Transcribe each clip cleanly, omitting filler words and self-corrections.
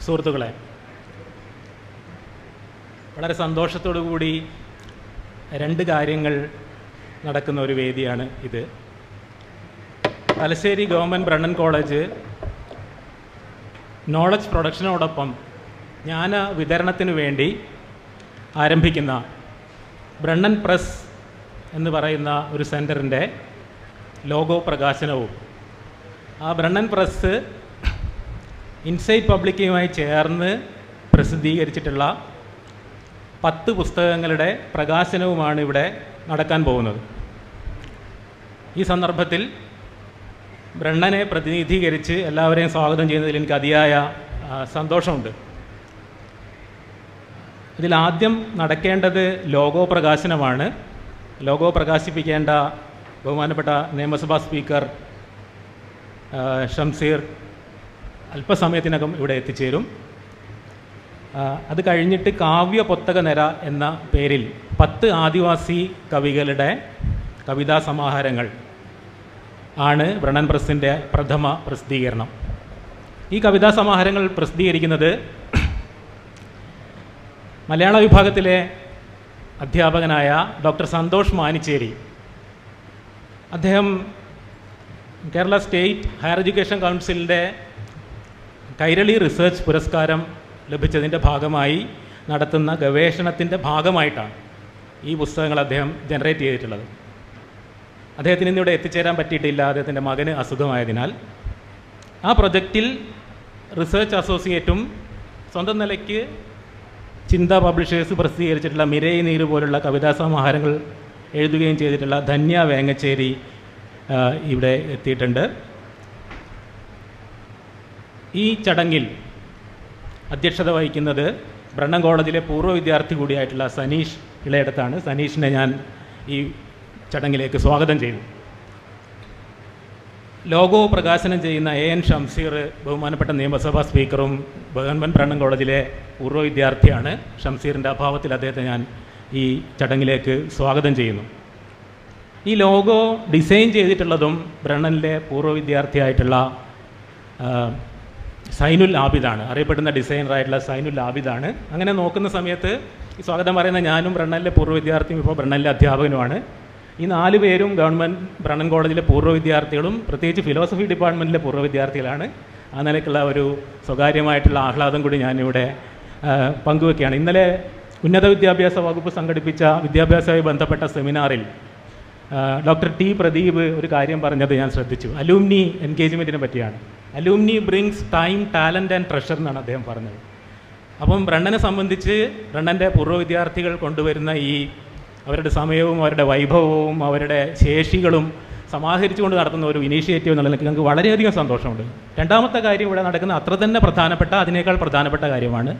സുഹൃത്തുക്കളെ, വളരെ സന്തോഷത്തോടു കൂടി രണ്ട് കാര്യങ്ങൾ നടക്കുന്ന ഒരു വേദിയാണ് ഇത്. Thalassery government Brennen college knowledge പ്രൊഡക്ഷനോടൊപ്പം ജ്ഞാന വിതരണത്തിന് വേണ്ടി ആരംഭിക്കുന്ന ബ്രണ്ണൻ പ്രസ് എന്ന് പറയുന്ന ഒരു സെൻറ്ററിൻ്റെ ലോഗോ പ്രകാശനവും, ആ ബ്രണ്ണൻ പ്രസ് ഇൻസൈറ്റ് പബ്ലിക്കുമായി ചേർന്ന് പ്രസിദ്ധീകരിച്ചിട്ടുള്ള 10 പുസ്തകങ്ങളുടെ പ്രകാശനവുമാണ് ഇവിടെ നടക്കാൻ പോകുന്നത്. ഈ സന്ദർഭത്തിൽ ബ്രണ്ണനെ പ്രതിനിധീകരിച്ച് എല്ലാവരെയും സ്വാഗതം ചെയ്യുന്നതിൽ എനിക്ക് അതിയായ സന്തോഷമുണ്ട്. ഇതിലാദ്യം നടക്കേണ്ടത് ലോഗോ പ്രകാശനമാണ്. ലോഗോ പ്രകാശിപ്പിക്കേണ്ട ബഹുമാനപ്പെട്ട നിയമസഭാ സ്പീക്കർ ഷംസീർ അല്പസമയത്തിനകം ഇവിടെ എത്തിച്ചേരും. അത് കഴിഞ്ഞിട്ട് കാവ്യ പൊത്തക നിര എന്ന പേരിൽ 10 ആദിവാസി കവികളുടെ കവിതാ സമാഹാരങ്ങൾ ആണ് ബ്രണ്ണൻ പ്രസിൻ്റെ പ്രഥമ പ്രസിദ്ധീകരണം. ഈ കവിതാ സമാഹാരങ്ങൾ പ്രസിദ്ധീകരിക്കുന്നത് മലയാള വിഭാഗത്തിലെ അധ്യാപകനായ ഡോക്ടർ സന്തോഷ് മാനിച്ചേരി. അദ്ദേഹം കേരള സ്റ്റേറ്റ് ഹയർ എഡ്യൂക്കേഷൻ കൗൺസിലിൻ്റെ കൈരളി റിസർച്ച് പുരസ്കാരം ലഭിച്ചതിൻ്റെ ഭാഗമായി നടത്തുന്ന ഗവേഷണത്തിൻ്റെ ഭാഗമായിട്ടാണ് ഈ പുസ്തകങ്ങൾ അദ്ദേഹം ജനറേറ്റ് ചെയ്തിട്ടുള്ളത്. അദ്ദേഹത്തിന് ഇന്നിവിടെ എത്തിച്ചേരാൻ പറ്റിയിട്ടില്ല, അദ്ദേഹത്തിൻ്റെ മകന് അസുഖമായതിനാൽ. ആ പ്രൊജക്റ്റിൽ റിസർച്ച് അസോസിയേറ്റും സ്വന്തം നിലയ്ക്ക് ചിന്ത പബ്ലിഷേഴ്സ് പ്രസിദ്ധീകരിച്ചിട്ടുള്ള മിരൈ നീര് പോലുള്ള കവിതാ സമാഹാരങ്ങൾ എഴുതുകയും ചെയ്തിട്ടുള്ള ധന്യ വേങ്ങച്ചേരി ഇവിടെ എത്തിയിട്ടുണ്ട്. ഈ ചടങ്ങിൽ അധ്യക്ഷത വഹിക്കുന്നത് ബ്രണ്ണൻ കോളേജിലെ പൂർവ്വ വിദ്യാർത്ഥി കൂടിയായിട്ടുള്ള സനീഷ് ഇളയടത്താണ്. സനീഷിനെ ഞാൻ ഈ ചടങ്ങിലേക്ക് സ്വാഗതം ചെയ്തു. ലോഗോ പ്രകാശനം ചെയ്യുന്ന AN ഷംസീർ ബഹുമാനപ്പെട്ട നിയമസഭാ സ്പീക്കറും ഗവൺമെൻറ് ബ്രണ്ണൻ കോളേജിലെ പൂർവ്വ വിദ്യാർത്ഥിയാണ്. ഷംസീറിൻ്റെ അഭാവത്തിൽ അദ്ദേഹത്തെ ഞാൻ ഈ ചടങ്ങിലേക്ക് സ്വാഗതം ചെയ്യുന്നു. ഈ ലോഗോ ഡിസൈൻ ചെയ്തിട്ടുള്ളതും ബ്രണ്ണനിലെ പൂർവ്വ വിദ്യാർത്ഥിയായിട്ടുള്ള സൈനുൽ ആബിദാണ്. അറിയപ്പെടുന്ന ഡിസൈനറായിട്ടുള്ള സൈനുൽ ആബിദാണ്. അങ്ങനെ നോക്കുന്ന സമയത്ത് ഈ സ്വാഗതം പറയുന്ന ഞാനും ബ്രണ്ണനിലെ പൂർവ്വ വിദ്യാർത്ഥിയും ഇപ്പോൾ ബ്രണ്ണനിലെ അധ്യാപകനുമാണ്. ഈ 4 പേരും ഗവൺമെൻറ് ബ്രണ്ണൻ കോളേജിലെ പൂർവ്വ വിദ്യാർത്ഥികളും പ്രത്യേകിച്ച് ഫിലോസഫി ഡിപ്പാർട്ട്മെൻറ്റിലെ പൂർവ്വ വിദ്യാർത്ഥികളാണ്. ആ നിലയ്ക്കുള്ള ഒരു സ്വകാര്യമായിട്ടുള്ള ആഹ്ലാദം കൂടി ഞാനിവിടെ പങ്കുവയ്ക്കുകയാണ്. ഇന്നലെ ഉന്നത വിദ്യാഭ്യാസ വകുപ്പ് സംഘടിപ്പിച്ച വിദ്യാഭ്യാസവുമായി ബന്ധപ്പെട്ട സെമിനാറിൽ ഡോക്ടർ ടി പ്രദീപ് ഒരു കാര്യം പറഞ്ഞത് ഞാൻ ശ്രദ്ധിച്ചു. അലൂമിനി എൻഗേജ്മെൻറ്റിനെ പറ്റിയാണ്. Alumni brings time, talent and treasure എന്നാണ് അദ്ദേഹം പറഞ്ഞത്. അപ്പം ബ്രണ്ണനെ സംബന്ധിച്ച് ബ്രണ്ണൻ്റെ പൂർവ്വ വിദ്യാർത്ഥികൾ കൊണ്ടുവരുന്ന ഈ അവരുടെ സമയവും അവരുടെ വൈഭവവും അവരുടെ ശേഷികളും സമാഹരിച്ചുകൊണ്ട് നടത്തുന്ന ഒരു ഇനീഷ്യേറ്റീവ് എന്നുള്ള ഞങ്ങൾക്ക് വളരെയധികം സന്തോഷമുണ്ട്. രണ്ടാമത്തെ കാര്യം ഇവിടെ നടക്കുന്ന അത്ര തന്നെ പ്രധാനപ്പെട്ട, അതിനേക്കാൾ പ്രധാനപ്പെട്ട കാര്യമാണ്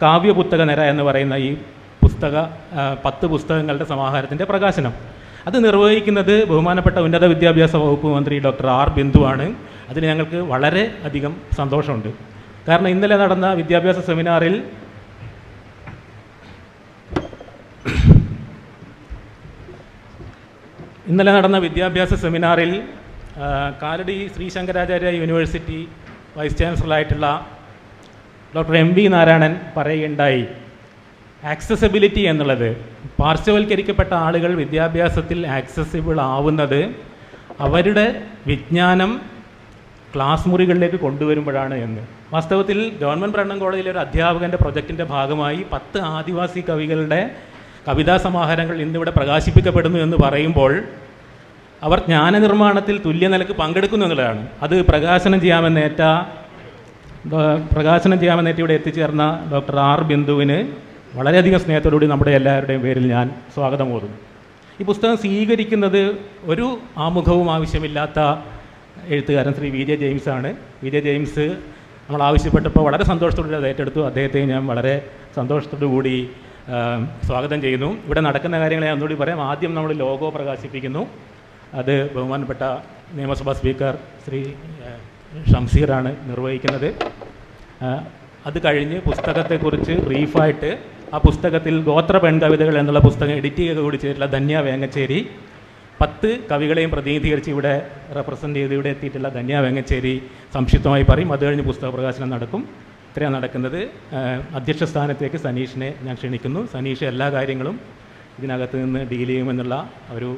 കാവ്യ പുസ്തക നിര എന്ന് പറയുന്ന ഈ 10 പുസ്തകങ്ങളുടെ സമാഹാരത്തിൻ്റെ പ്രകാശനം. അത് നിർവഹിക്കുന്നത് ബഹുമാനപ്പെട്ട ഉന്നത വിദ്യാഭ്യാസ വകുപ്പ് മന്ത്രി ഡോക്ടർ ആർ ബിന്ദുവാണ്. അതിന് ഞങ്ങൾക്ക് വളരെ അധികം സന്തോഷമുണ്ട്. കാരണം ഇന്നലെ നടന്ന വിദ്യാഭ്യാസ സെമിനാറിൽ കാലടി ശ്രീ ശങ്കരാചാര്യ യൂണിവേഴ്സിറ്റി വൈസ് ചാൻസലറായിട്ടുള്ള ഡോക്ടർ MV നാരായണൻ പറയുകയുണ്ടായി, ആക്സസിബിലിറ്റി എന്നുള്ളത് പാർശ്വവൽക്കരിക്കപ്പെട്ട ആളുകൾ വിദ്യാഭ്യാസത്തിൽ ആക്സസിബിൾ ആവുന്നത് അവരുടെ വിജ്ഞാനം ക്ലാസ് മുറികളിലേക്ക് കൊണ്ടുവരുമ്പോഴാണ് എന്ന്. വാസ്തവത്തിൽ ഗവൺമെൻറ് ബ്രണ്ണൻ കോളേജിലെ ഒരു അധ്യാപകൻ്റെ പ്രൊജക്റ്റിൻ്റെ ഭാഗമായി 10 ആദിവാസി കവികളുടെ കവിതാ സമാഹാരങ്ങൾ ഇന്നിവിടെ പ്രകാശിപ്പിക്കപ്പെടുന്നു എന്ന് പറയുമ്പോൾ അവർ ജ്ഞാനനിർമ്മാണത്തിൽ തുല്യ നിലക്ക് പങ്കെടുക്കുന്നു എന്നുള്ളതാണ്. അത് പ്രകാശനം ചെയ്യാമെന്നേറ്റ ഇവിടെ എത്തിച്ചേർന്ന ഡോക്ടർ ആർ ബിന്ദുവിന് വളരെയധികം സ്നേഹത്തോടുകൂടി നമ്മുടെ എല്ലാവരുടെയും പേരിൽ ഞാൻ സ്വാഗതം കോരുന്നു. ഈ പുസ്തകം സ്വീകരിക്കുന്നത് ഒരു ആമുഖവും ആവശ്യമില്ലാത്ത എഴുത്തുകാരൻ ശ്രീ VJ ജെയിംസാണ്. VJ ജെയിംസ് നമ്മൾ ആവശ്യപ്പെട്ടപ്പോൾ വളരെ സന്തോഷത്തോടെ അത് ഏറ്റെടുത്തു. അദ്ദേഹത്തെ ഞാൻ വളരെ സന്തോഷത്തോടു കൂടി സ്വാഗതം ചെയ്യുന്നു. ഇവിടെ നടക്കുന്ന കാര്യങ്ങളെ ഒന്നുകൂടി പറയാം. ആദ്യം നമ്മൾ ലോഗോ പ്രകാശിപ്പിക്കുന്നു. അത് ബഹുമാനപ്പെട്ട നിയമസഭാ സ്പീക്കർ ശ്രീ ഷംസീറാണ് നിർവഹിക്കുന്നത്. അത് കഴിഞ്ഞ് പുസ്തകത്തെക്കുറിച്ച് ബ്രീഫായിട്ട് ആ പുസ്തകത്തിൽ ഗോത്ര പെൺകവിതകൾ എന്നുള്ള പുസ്തകം എഡിറ്റ് ചെയ്ത് കൂടി ചെയ്തിട്ടുള്ള ധന്യ വേങ്ങച്ചേരി 10 കവികളെയും പ്രതിനിധീകരിച്ച് ഇവിടെ റെപ്രസെൻ്റ് ചെയ്ത് ഇവിടെ എത്തിയിട്ടുള്ള ധന്യ വേങ്ങച്ചേരി സംക്ഷിപ്തമായി പറയും. അത് കഴിഞ്ഞ് പുസ്തക പ്രകാശനം നടക്കും. ഇത്രയാണ് നടക്കുന്നത്. അധ്യക്ഷ സ്ഥാനത്തേക്ക് സനീഷിനെ ഞാൻ ക്ഷണിക്കുന്നു. സനീഷ് എല്ലാ കാര്യങ്ങളും ഇതിനകത്ത് നിന്ന് ഡീൽ ചെയ്യുമെന്നുള്ള ഒരു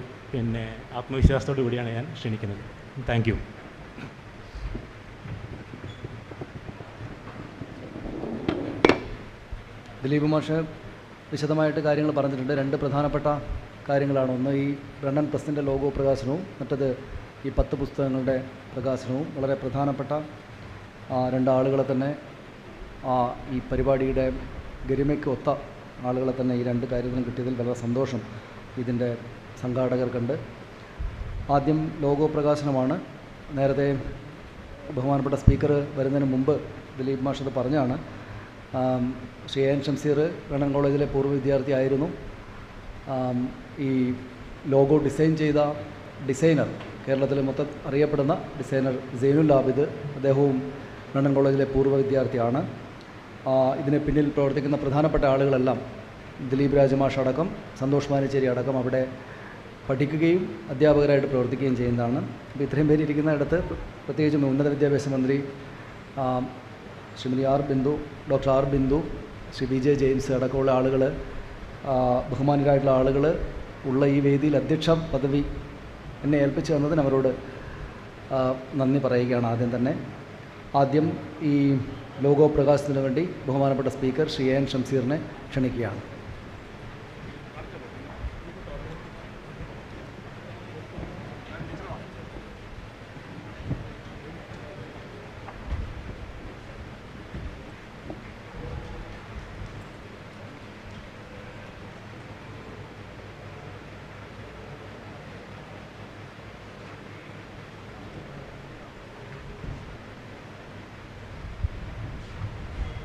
ആത്മവിശ്വാസത്തോടു കൂടിയാണ് ഞാൻ ക്ഷണിക്കുന്നത്. Thank you. ദിലീപ് മാഷ് വിശദമായിട്ട് കാര്യങ്ങൾ പറഞ്ഞിട്ടുണ്ട്. രണ്ട് പ്രധാനപ്പെട്ട കാര്യങ്ങളാണ്. ഒന്ന് ഈ ബ്രണ്ണൻ പ്രസിൻ്റെ ലോഗോ പ്രകാശനവും, മറ്റത് ഈ 10 പുസ്തകങ്ങളുടെ പ്രകാശനവും. വളരെ പ്രധാനപ്പെട്ട രണ്ടാളുകളെ തന്നെ ഈ പരിപാടിയുടെ ഗരിമയ്ക്ക് ഒത്ത ആളുകളെ തന്നെ ഈ രണ്ട് കാര്യത്തിനും കിട്ടിയതിൽ വളരെ സന്തോഷം ഇതിൻ്റെ സംഘാടകർക്കുണ്ട്. ആദ്യം ലോഗോ പ്രകാശനമാണ്. നേരത്തെ ബഹുമാനപ്പെട്ട സ്പീക്കർ വരുന്നതിന് മുമ്പ് ദിലീപ് മാഷ് അത് പറഞ്ഞാണ്. ശ്രീ എൻ ഷംസീർ ബ്രണ്ണൻ കോളേജിലെ പൂർവ്വ വിദ്യാർത്ഥിയായിരുന്നു. ഈ ലോഗോ ഡിസൈൻ ചെയ്ത ഡിസൈനർ, കേരളത്തിൽ മൊത്തം അറിയപ്പെടുന്ന ഡിസൈനർ സൈനുൽ ആബിദ്, അദ്ദേഹവും ബ്രണ്ണൻ കോളേജിലെ പൂർവ്വ വിദ്യാർത്ഥിയാണ്. ഇതിന് പിന്നിൽ പ്രവർത്തിക്കുന്ന പ്രധാനപ്പെട്ട ആളുകളെല്ലാം ദിലീപ് രാജമാഷ് അടക്കം സന്തോഷ് മാനിച്ചേരി അടക്കം അവിടെ പഠിക്കുകയും അധ്യാപകരായിട്ട് പ്രവർത്തിക്കുകയും ചെയ്യുന്നതാണ്. അപ്പോൾ ഇത്രയും പേര് ഇരിക്കുന്നിടത്ത് പ്രത്യേകിച്ചും ഉന്നത വിദ്യാഭ്യാസ മന്ത്രി Shrimati doctor R Bindu, Shri V J James അടക്കമുള്ള ആളുകൾ, ബഹുമാനരായിട്ടുള്ള ആളുകൾ ഉള്ള ഈ വേദിയിൽ അധ്യക്ഷ പദവി എന്നെ ഏൽപ്പിച്ചു തന്നതിന് അവരോട് നന്ദി പറയുകയാണ്. ആദ്യം ഈ ലോഗോ പ്രകാശനത്തിന് വേണ്ടി ബഹുമാനപ്പെട്ട സ്പീക്കർ ശ്രീ എൻ ഷംസീറിനെ ക്ഷണിക്കുകയാണ്.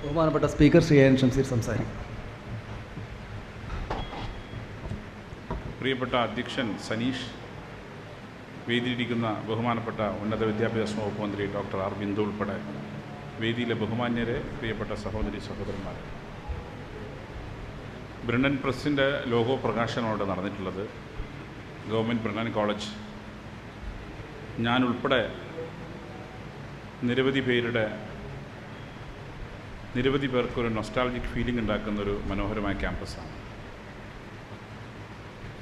ബഹുമാനപ്പെട്ട സ്പീക്കർ ശ്രീ എൻ ഷംസീർ സംസാരിക്കും. പ്രിയപ്പെട്ട അധ്യക്ഷൻ സനീഷ്, വേദിയിലിരിക്കുന്ന ബഹുമാനപ്പെട്ട ഉന്നത വിദ്യാഭ്യാസ വകുപ്പ് മന്ത്രി ഡോക്ടർ ആർ ബിന്ദു ഉൾപ്പെടെ വേദിയിലെ ബഹുമാന്യരെ, പ്രിയപ്പെട്ട സഹോദരി സഹോദരന്മാരെ, ബ്രണ്ണൻ പ്രസിൻ്റെ ലോഗോ പ്രകാശനമാണ് നടന്നിട്ടുള്ളത്. ഗവൺമെൻറ് ബ്രണ്ണൻ കോളേജ്, ഞാൻ ഉൾപ്പെടെ നിരവധി പേർക്കൊരു നൊസ്റ്റാൾജിക് ഫീലിംഗ് ഉണ്ടാക്കുന്നൊരു മനോഹരമായ ക്യാമ്പസാണ്.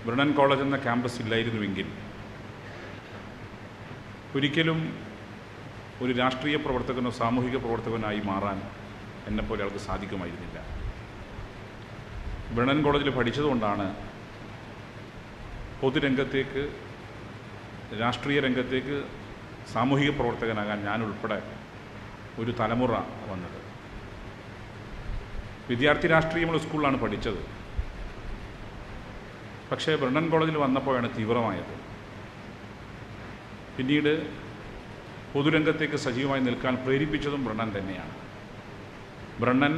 ബ്രണ്ണൻ കോളേജ് എന്ന ക്യാമ്പസ് ഇല്ലായിരുന്നുവെങ്കിൽ ഒരിക്കലും ഒരു രാഷ്ട്രീയ പ്രവർത്തകനോ സാമൂഹിക പ്രവർത്തകനായി മാറാൻ എന്നെപ്പോലെ ആൾക്ക് സാധിക്കുമായിരുന്നില്ല. ബ്രണ്ണൻ കോളേജിൽ പഠിച്ചതുകൊണ്ടാണ് പൊതുരംഗത്തേക്ക്, രാഷ്ട്രീയ രംഗത്തേക്ക്, സാമൂഹിക പ്രവർത്തകനാകാൻ ഞാൻ ഉൾപ്പെടെ ഒരു തലമുറ വന്നത്. വിദ്യാർത്ഥി രാഷ്ട്രീയമുള്ള സ്കൂളിലാണ് പഠിച്ചത്. പക്ഷേ ബ്രണ്ണൻ കോളേജിൽ വന്നപ്പോഴാണ് തീവ്രമായത്. പിന്നീട് പൊതുരംഗത്തേക്ക് സജീവമായി നിൽക്കാൻ പ്രേരിപ്പിച്ചതും ബ്രണ്ണൻ തന്നെയാണ്. ബ്രണ്ണൻ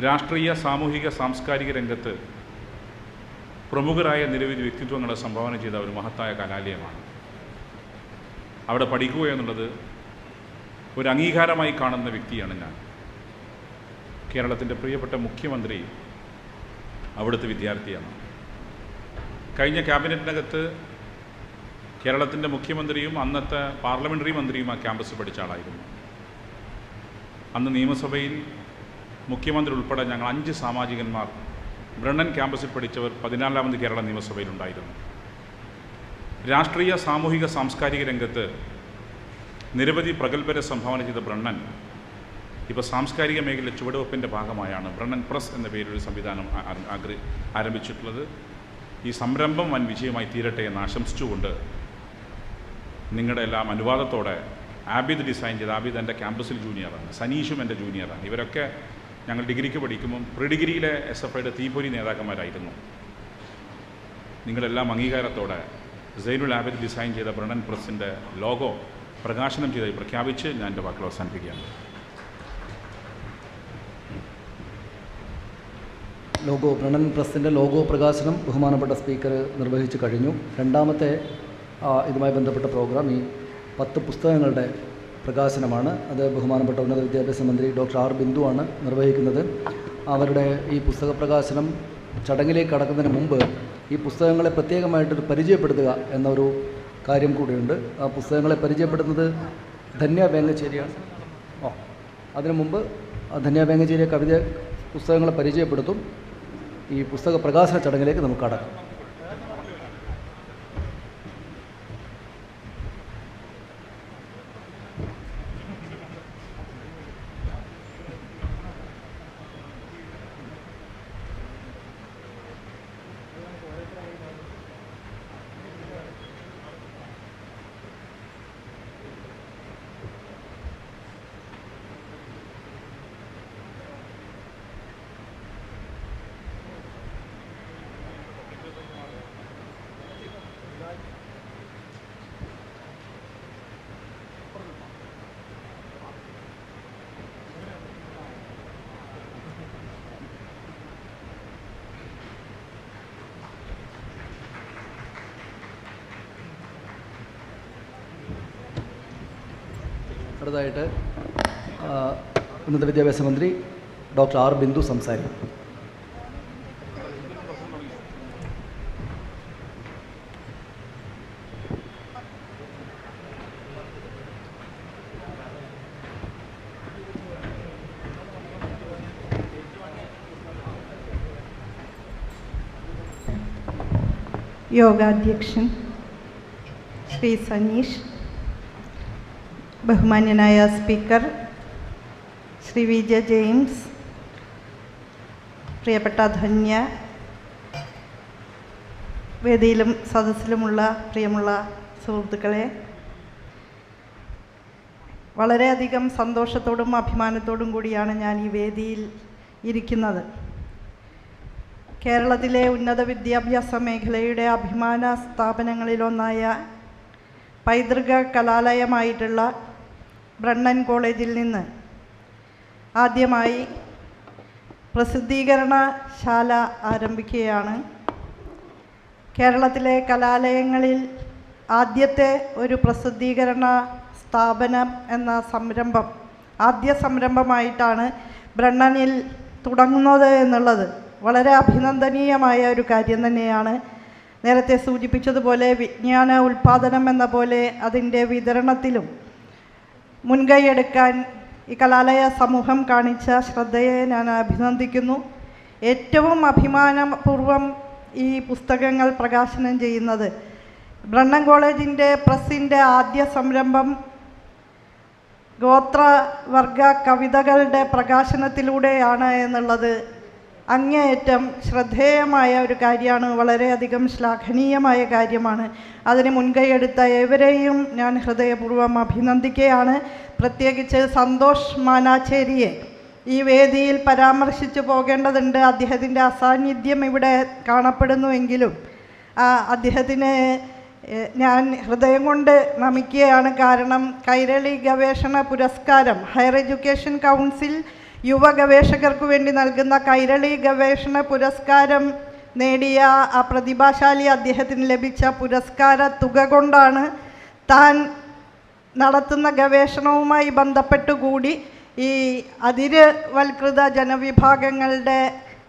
രാഷ്ട്രീയ, സാമൂഹിക, സാംസ്കാരിക രംഗത്ത് പ്രമുഖരായ നിരവധി വ്യക്തിത്വങ്ങളെ സംഭാവന ചെയ്ത ഒരു മഹത്തായ കലാലയമാണ്. അവിടെ പഠിക്കുക എന്നുള്ളത് ഒരു അംഗീകാരമായി കാണുന്ന വ്യക്തിയാണ് ഞാൻ. കേരളത്തിൻ്റെ പ്രിയപ്പെട്ട മുഖ്യമന്ത്രി അവിടുത്തെ വിദ്യാർത്ഥിയാണ്. കഴിഞ്ഞ ക്യാബിനറ്റിനകത്ത് കേരളത്തിൻ്റെ മുഖ്യമന്ത്രിയും അന്നത്തെ പാർലമെൻ്ററി മന്ത്രിയും ആ ക്യാമ്പസിൽ പഠിച്ച ആളായിരുന്നു. അന്ന് നിയമസഭയിൽ മുഖ്യമന്ത്രി ഉൾപ്പെടെ ഞങ്ങൾ 5 സാമാജികന്മാർ ബ്രണ്ണൻ ക്യാമ്പസിൽ പഠിച്ചവർ 14ാമത് കേരള നിയമസഭയിലുണ്ടായിരുന്നു. രാഷ്ട്രീയ, സാമൂഹിക, സാംസ്കാരിക രംഗത്ത് നിരവധി പ്രഗത്ഭരെ സംഭാവന ചെയ്ത ബ്രണ്ണൻ ഇപ്പോൾ സാംസ്കാരിക മേഖല ചുവടുവെപ്പിൻ്റെ ഭാഗമായാണ് ബ്രണ്ണൻ പ്രസ് എന്ന പേരിലൊരു സംവിധാനം ആരംഭിച്ചിട്ടുള്ളത്. ഈ സംരംഭം വൻ വിജയമായി തീരട്ടെ എന്ന് ആശംസിച്ചുകൊണ്ട് നിങ്ങളുടെ എല്ലാം അനുവാദത്തോടെ ആബിദ് ഡിസൈൻ ചെയ്ത, ആബിദ് എൻ്റെ ക്യാമ്പസിൽ ജൂനിയറാണ്, സനീഷും എൻ്റെ ജൂനിയറാണ്. ഇവരൊക്കെ ഞങ്ങൾ ഡിഗ്രിക്ക് പഠിക്കുമ്പം പ്രീ ഡിഗ്രിയിലെ SFIയുടെ തീപ്പൊരി നേതാക്കന്മാരായിരുന്നു. നിങ്ങളെല്ലാം അംഗീകാരത്തോടെ സൈനുൽ ആബിദ് ഡിസൈൻ ചെയ്ത ബ്രണ്ണൻ പ്രസിൻ്റെ ലോഗോ പ്രകാശനം ചെയ്തായി പ്രഖ്യാപിച്ച് ഞാൻ എൻ്റെ വാക്കുകൾ അവസാനിപ്പിക്കുകയാണ്. ബ്രണ്ണൻ പ്രസിൻ്റെ ലോഗോ പ്രകാശനം ബഹുമാനപ്പെട്ട സ്പീക്കർ നിർവഹിച്ചു കഴിഞ്ഞു. രണ്ടാമത്തെ ഇതുമായി ബന്ധപ്പെട്ട പ്രോഗ്രാം ഈ 10 പുസ്തകങ്ങളുടെ പ്രകാശനമാണ്. അത് ബഹുമാനപ്പെട്ട ഉന്നത വിദ്യാഭ്യാസ മന്ത്രി ഡോക്ടർ ആർ ബിന്ദുവാണ് നിർവഹിക്കുന്നത്. അവരുടെ ഈ പുസ്തക പ്രകാശനം ചടങ്ങിലേക്ക് കടക്കുന്നതിന് മുമ്പ് ഈ പുസ്തകങ്ങളെ പ്രത്യേകമായിട്ടൊരു പരിചയപ്പെടുത്തുക എന്നൊരു കാര്യം കൂടിയുണ്ട്. ആ പുസ്തകങ്ങളെ പരിചയപ്പെടുത്തുന്നത് ധന്യ വേങ്ങച്ചേരിയാണ്. അതിനു മുമ്പ് ധന്യ വേങ്ങച്ചേരിയെ പുസ്തകങ്ങളെ പരിചയപ്പെടുത്തും. ഈ പുസ്തക പ്രകാശന ചടങ്ങിലേക്ക് നമുക്ക് കടക്കാം. അടുത്തതായിട്ട് ഉന്നത വിദ്യാഭ്യാസ മന്ത്രി ഡോക്ടർ ആർ ബിന്ദു സംസാരിക്കും. യോഗാധ്യക്ഷൻ ശ്രീ സനീഷ്, ബഹുമാന്യനായ speaker Shri V J James, പ്രിയപ്പെട്ട ധന്യ, വേദിയിലും സദസ്സിലുമുള്ള പ്രിയമുള്ള സുഹൃത്തുക്കളെ, വളരെയധികം സന്തോഷത്തോടും അഭിമാനത്തോടും കൂടിയാണ് ഞാൻ ഈ വേദിയിൽ ഇരിക്കുന്നത്. കേരളത്തിലെ ഉന്നത വിദ്യാഭ്യാസ മേഖലയുടെ അഭിമാന സ്ഥാപനങ്ങളിലൊന്നായ പൈതൃക കലാലയമായിട്ടുള്ള ബ്രണ്ണൻ കോളേജിൽ നിന്ന് ആദ്യമായി പ്രസിദ്ധീകരണശാല ആരംഭിക്കുകയാണ്. കേരളത്തിലെ കലാലയങ്ങളിൽ ആദ്യത്തെ ഒരു പ്രസിദ്ധീകരണ സ്ഥാപനം എന്ന സംരംഭം, ആദ്യ സംരംഭമായിട്ടാണ് ബ്രണ്ണനിൽ തുടങ്ങുന്നത് എന്നുള്ളത് വളരെ അഭിനന്ദനീയമായ ഒരു കാര്യം തന്നെയാണ്. നേരത്തെ സൂചിപ്പിച്ചതുപോലെ വിജ്ഞാന ഉൽപ്പാദനം എന്ന പോലെ അതിൻ്റെ വിതരണത്തിലും മുൻകൈയെടുക്കാൻ ഈ കലാലയ സമൂഹം കാണിച്ച ശ്രദ്ധയെ ഞാൻ അഭിനന്ദിക്കുന്നു. ഏറ്റവും അഭിമാനപൂർവം ഈ പുസ്തകങ്ങൾ പ്രകാശനം ചെയ്യുന്നത് ബ്രണ്ണൻ കോളേജിൻ്റെ പ്രസിൻ്റെ ആദ്യ സംരംഭം ഗോത്രവർഗ കവിതകളുടെ പ്രകാശനത്തിലൂടെയാണ് എന്നുള്ളത് അങ്ങേയറ്റം ശ്രദ്ധേയമായ ഒരു കാര്യമാണ്, വളരെയധികം ശ്ലാഘനീയമായ കാര്യമാണ്. അതിന് മുൻകൈയെടുത്ത ഏവരെയും ഞാൻ ഹൃദയപൂർവ്വം അഭിനന്ദിക്കുകയാണ്. പ്രത്യേകിച്ച് സന്തോഷ് മാനാച്ചേരിയെ ഈ വേദിയിൽ പരാമർശിച്ചു പോകേണ്ടതുണ്ട്. അദ്ദേഹത്തിൻ്റെ അസാന്നിധ്യം ഇവിടെ കാണപ്പെടുന്നുവെങ്കിലും അദ്ദേഹത്തിന് ഞാൻ ഹൃദയം കൊണ്ട് നമിക്കുകയാണ്. കാരണം കൈരളി ഗവേഷണ പുരസ്കാരം, ഹയർ എഡ്യൂക്കേഷൻ കൗൺസിൽ യുവ ഗവേഷകർക്ക് വേണ്ടി നൽകുന്ന കൈരളി ഗവേഷണ പുരസ്കാരം നേടിയ ആ പ്രതിഭാശാലി അദ്ദേഹത്തിന് ലഭിച്ച പുരസ്കാര തുക കൊണ്ടാണ് താൻ നടത്തുന്ന ഗവേഷണവുമായി ബന്ധപ്പെട്ടുകൂടി ഈ അതിർവൽകൃത ജനവിഭാഗങ്ങളുടെ